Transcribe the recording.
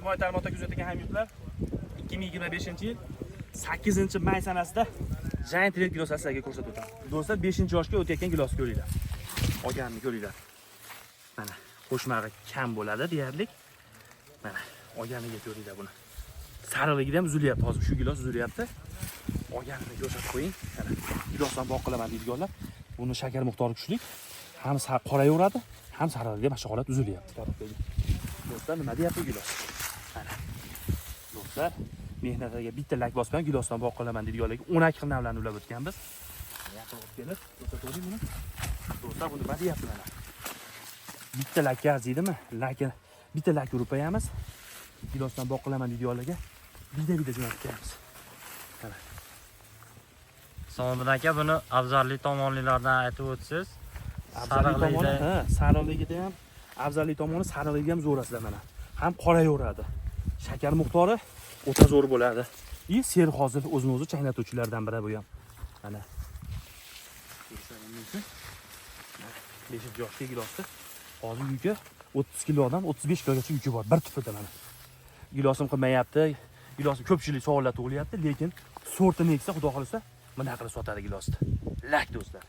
ijtimoiy tarmoqda kuzatgan hamyurtlar 2025-yil 8-may sanasida Giant Red gilos sizlarga ko'rsatib o'taman. Do'stlar 5-yoshga o'tayotgan gilosni ko'ringlar. Olganini ko'ringlar. Mana qo'shmag'i kam bo'ladi deyarli. Mana olganiga ko'ringlar buni. Sariligida ham uzilyapti. Hozir shu gilos uzilyapti. Olganini ko'rsatib qo'ying. Mana gilosdan boq qilaman deydiganlar. Buni shakar miqdori kuchli. Ham qorayaveradi, ham sariligida mana shu holat uzilyapti. Do'stlar, nima deyapti bu gilos? Mana. Do'stlar, mehnatiga bitta lak bosgan gilosdan boq qilaman deydiganlarga 12 xil navlarni ulab o'tganmiz. Yaqin olib kelib, ko'rsatavering buni. Do'stlar, buni nima deyapti mana? Bitta lakka arziydimi? Bitta lak urib qo'yamiz. Gilosdan boq qilaman deydiganlarga vida jo'natamiz. Mana. So'ndan aka buni afzallik tomonlardan aytib o'tsiz. Sariqligida ham afzallik tomoni sariqligi ham zo'rasizlar mana. Ham qorayaveradi. Shakar miqdori o'ta zo'r bo'ladi. Ser hozir o'zini-o'zi chaynatuvchilardan biri bu ham. Mana. 5-yoshli gilosda hozir yuki 30 kilodan 35 kilogacha yuki bor. Bir tufida mana. Gilosim qilmayapti. Gilosim ko'pchilik savollar tug'ilyapti, lekin sortini eksa, xudo xolisa, mana qilib sotadi gilosni. Lak do'stlar.